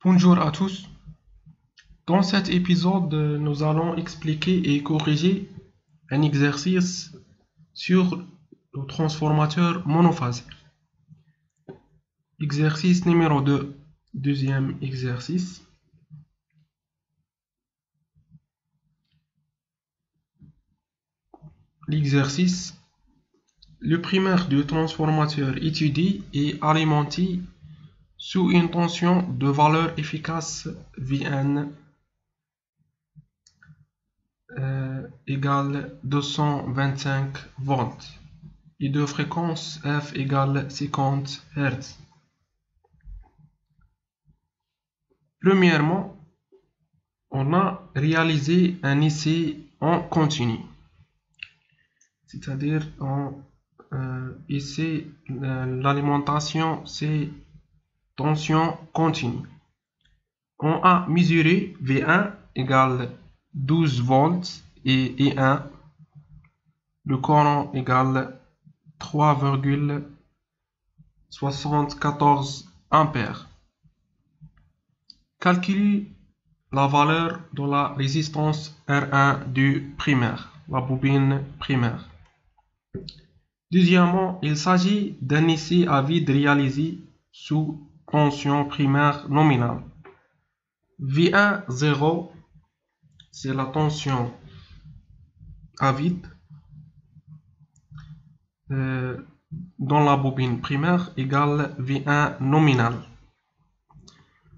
Bonjour à tous. Dans cet épisode, nous allons expliquer et corriger un exercice sur le transformateur monophasé. Exercice numéro 2, deuxième exercice. L'exercice, le primaire du transformateur étudié est alimenté sous une tension de valeur efficace Vn égale 225 volts et de fréquence F égale 50 Hz. Premièrement, on a réalisé un essai en continu, c'est-à-dire on essaie l'alimentation, c'est tension continue. On a mesuré V1 égale 12 volts et E1, le courant égale 3,74 ampères. Calculer la valeur de la résistance R1 du primaire, la bobine primaire. Deuxièmement, il s'agit d'un essai à vide réalisé sous tension primaire nominale. V1 0, c'est la tension à vide dans la bobine primaire égale V1 nominal.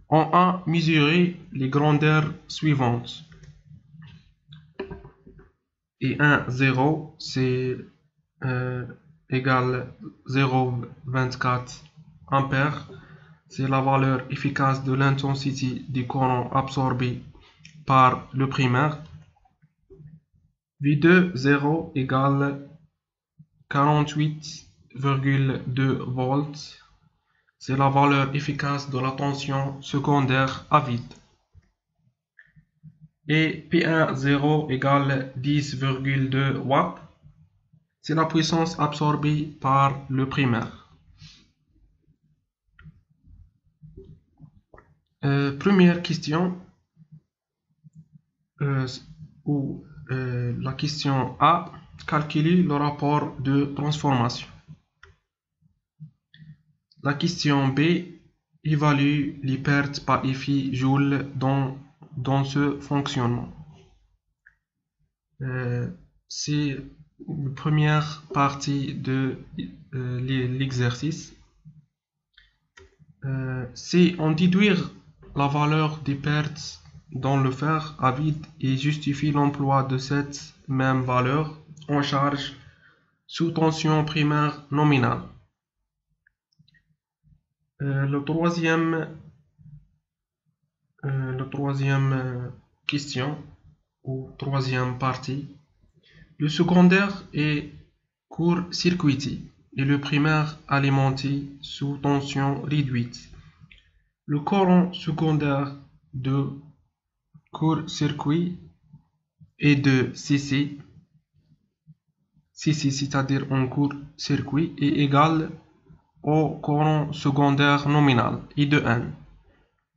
On a mesuré les grandeurs suivantes. E1 0, c'est égale 0,24 ampères. C'est la valeur efficace de l'intensité du courant absorbé par le primaire. V2 0 égale 48,2 volts. C'est la valeur efficace de la tension secondaire à vide. Et P1 0 égale 10,2 watts. C'est la puissance absorbée par le primaire. Première question, la question A, calculer le rapport de transformation. La question B, évalue les pertes par effet Joule dans ce fonctionnement. C'est la première partie de l'exercice. C'est en déduire la valeur des pertes dans le fer à vide et justifie l'emploi de cette même valeur en charge sous tension primaire nominale. Le troisième question ou troisième partie, le secondaire est court-circuité et le primaire alimenté sous tension réduite. Le courant secondaire de court-circuit est de CC, c'est-à-dire en court-circuit, est égal au courant secondaire nominal, I de N.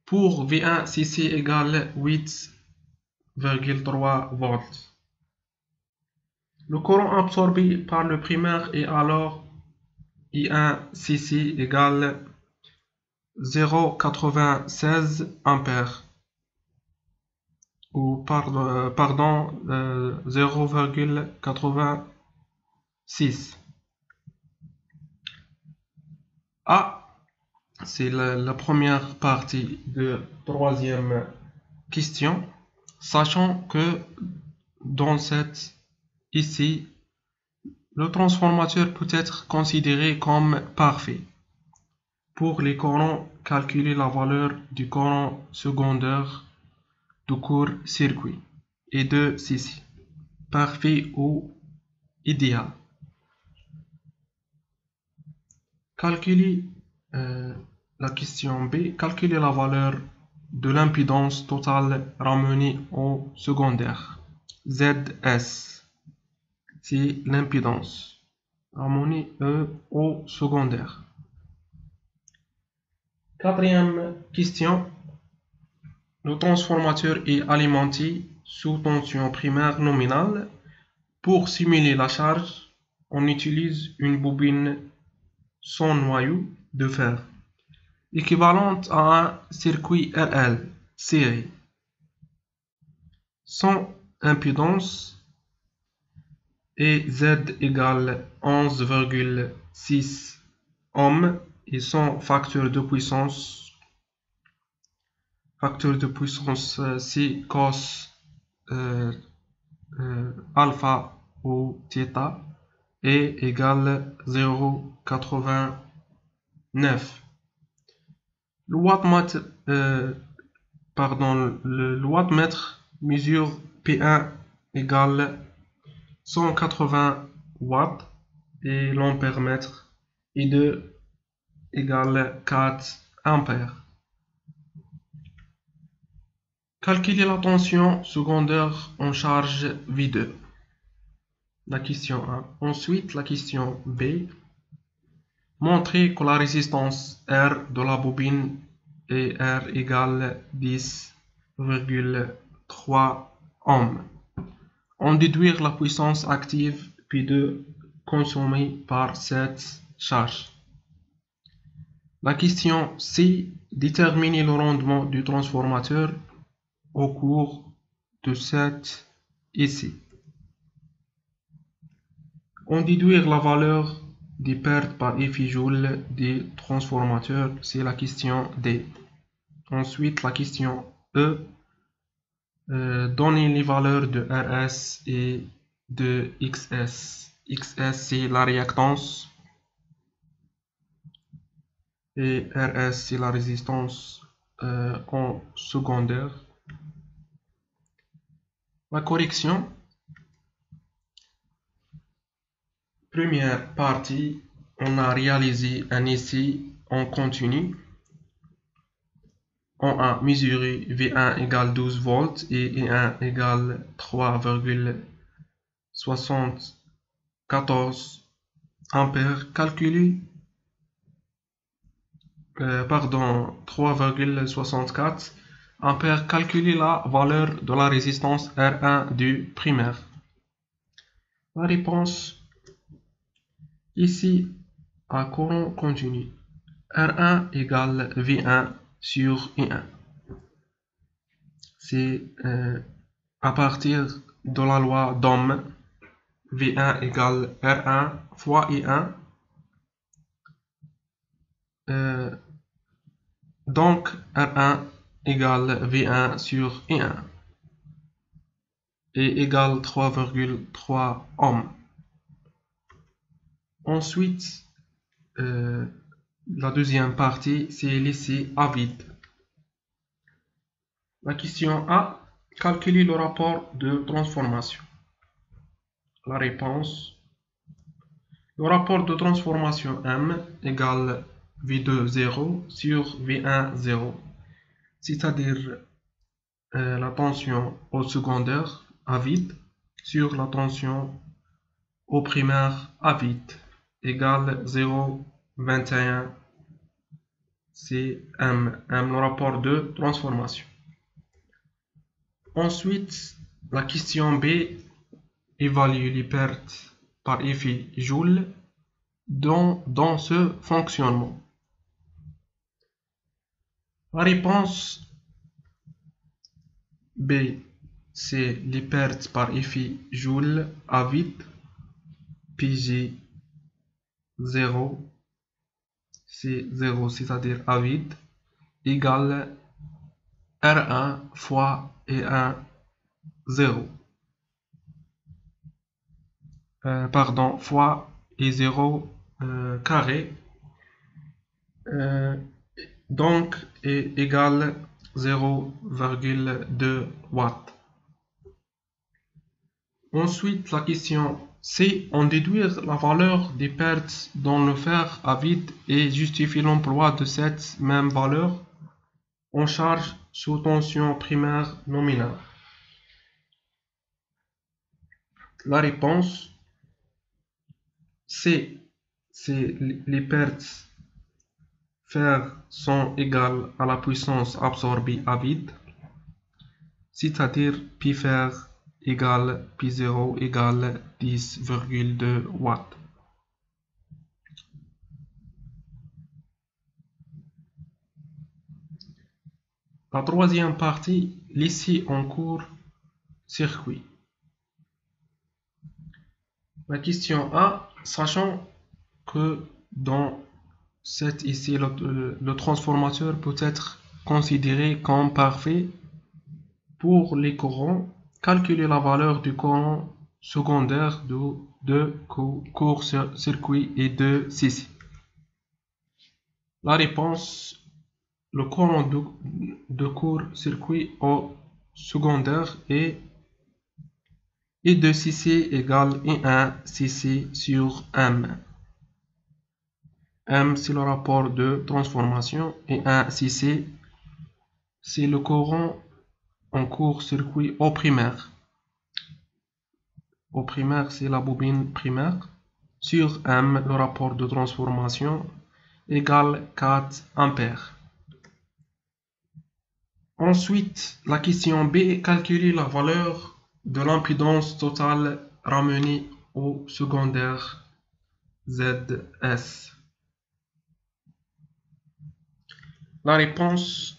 Pour V1, CC égale 8,3 volts. Le courant absorbé par le primaire est alors I1 CC égale 0,96 ampères. Ou pardon 0,86. A, c'est la première partie de troisième question, sachant que dans cette ici, le transformateur peut être considéré comme parfait. Pour les courants, calculer la valeur du courant secondaire de court-circuit et de CC, parfait ou idéal. Calculer la question B, calculer la valeur de l'impédance totale ramenée au secondaire. ZS, c'est l'impédance ramenée au secondaire. Quatrième question, le transformateur est alimenté sous tension primaire nominale. Pour simuler la charge, on utilise une bobine sans noyau de fer, équivalente à un circuit RL serré, sans impédance, et Z égale 11,6 ohms et son facteur de puissance C cos alpha ou θ est égal 0,89. Le wattmètre mesure P1 égale 180 watts et l'ampèremètre I2 égale 4 ampères. Calculer la tension secondaire en charge V2. La question A. Ensuite, la question B. Montrer que la résistance R de la bobine est R égale 10,3 ohms. En déduire la puissance active P2 consommée par cette charge. La question C. Déterminer le rendement du transformateur au cours de cet essai. En déduire la valeur des pertes par effet Joule des transformateurs, c'est la question D. Ensuite, la question E. Donner les valeurs de RS et de XS. XS, c'est la réactance et RS, c'est la résistance en secondaire. La correction. Première partie, on a réalisé un essai en continu. On a mesuré V1 égale 12 volts et I1 égale 3,74 ampères. Calculé 3,64 ampères. Calculer la valeur de la résistance R1 du primaire. La réponse ici à courant continu. R1 égale V1 sur I1. C'est à partir de la loi d'Ohm, V1 égale R1 fois I1. Donc R1 égale V1 sur I1 et égale 3,3 ohms. Ensuite, la deuxième partie, c'est l'essai à vide. La question A. Calculer le rapport de transformation. La réponse. Le rapport de transformation M égale V2 0 sur V1 0. C'est-à-dire la tension au secondaire à vide sur la tension au primaire à vide égale 0,21. C'est M, le rapport de transformation. Ensuite, la question B évalue les pertes par effet Joule dans ce fonctionnement. La réponse B, c'est les pertes par effet Joule à vide, Pg 0, c'est 0, c'est-à-dire à vide, égale R1 fois E1 0. Fois E0 carré. Donc est égal 0,2 watts. Ensuite, la question C. On déduire la valeur des pertes dans le fer à vide et justifier l'emploi de cette même valeur en charge sous tension primaire nominale. La réponse C. C'est les pertes fer sont égales à la puissance absorbée à vide c'est-à-dire pi fer égale pi 0 égale 10,2 watts. La troisième partie, l'essai en court circuit. La question A, sachant que dans cet essai, le transformateur peut être considéré comme parfait pour les courants, calculer la valeur du courant secondaire de court-circuit et de CC. La réponse, le courant de court-circuit au secondaire est E de CC égale I1 CC sur M. M, c'est le rapport de transformation et 1 CC, c'est le courant en court-circuit au primaire. Au primaire, c'est la bobine primaire. Sur M, le rapport de transformation égale 4 ampères. Ensuite, la question B, calculer la valeur de l'impédance totale ramenée au secondaire ZS. La réponse,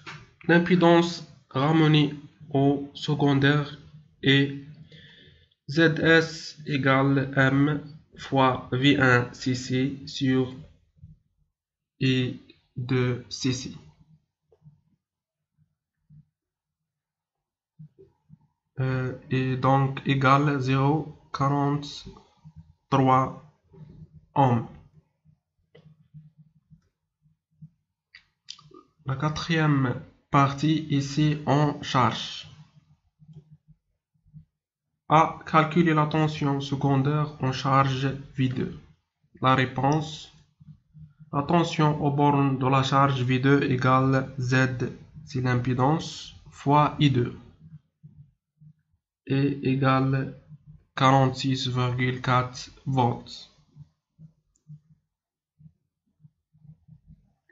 l'impédance ramenée au secondaire est ZS égale M fois V1 CC sur E2 CC. Et donc égale 0,43 ohms. La quatrième partie ici en charge. A. Calculer la tension secondaire en charge V2. La réponse, la tension aux bornes de la charge V2 égale Z, c'est l'impédance, fois I2. Et égale 46,4 volts.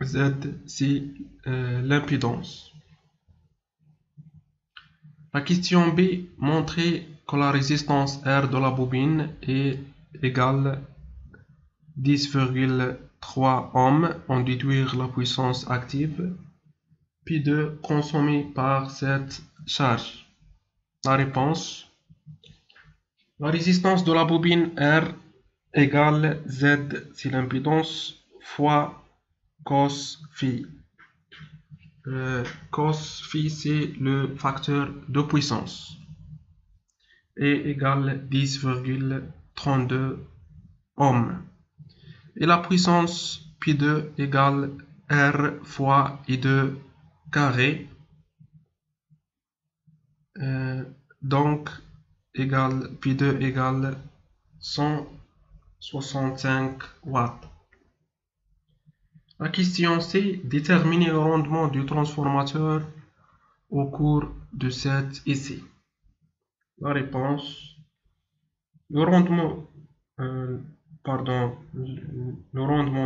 Z, c'est l'impédance. La question B, montrer que la résistance R de la bobine est égale 10,3 ohms, en déduire la puissance active, puis de consommer par cette charge. La réponse, la résistance de la bobine R égale Z, c'est l'impédance, fois cos phi. Cos phi, c'est le facteur de puissance, et égale 10,32 ohms. Et la puissance pi2 égale R fois I2 carré. Donc, égale pi2 égale 165 watts. La question C, déterminer le rendement du transformateur au cours de cet essai. La réponse, le rendement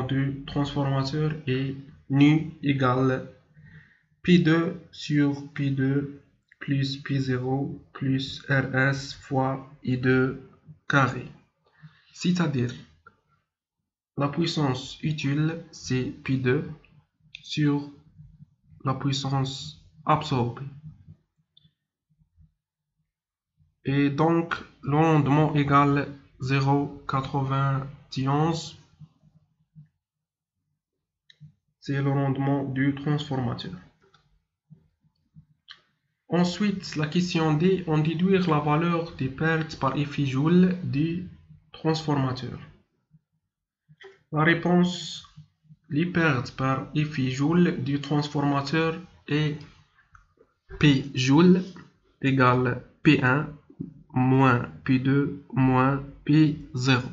du transformateur est nu égale P2 sur P2 plus P0 plus RS fois I2 carré. C'est-à-dire, la puissance utile, c'est P2 sur la puissance absorbée. Et donc, le rendement égale 0,91. C'est le rendement du transformateur. Ensuite, la question D, on déduire la valeur des pertes par effet Joule du transformateur. La réponse, les pertes par effet Joule du transformateur est P Joule égale P1 moins P2 moins P0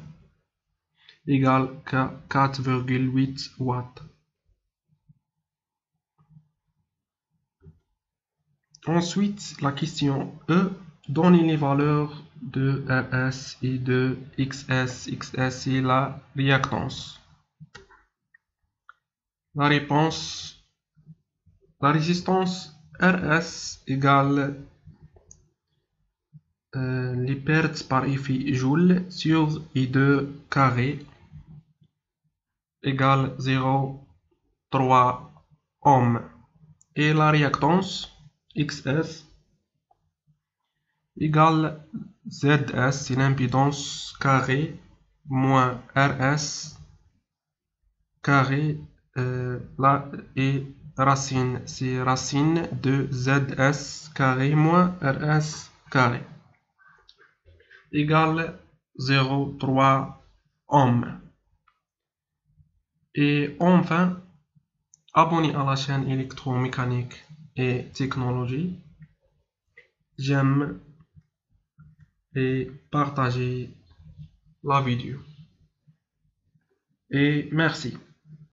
égale 4,8 watts. Ensuite, la question E, donner les valeurs de RS et de XS. XS, c'est la réactance. La réponse, la résistance RS égale les pertes par effet Joule sur I2 carré égale 0,3 ohm. Et la réactance XS égale ZS, c'est l'impédance carré moins RS carré et racine, c'est racine de ZS carré moins RS carré égale 0,3 ohm. Et enfin, abonnez à la chaîne électromécanique et technologie. J'aime et partagez la vidéo. Et merci.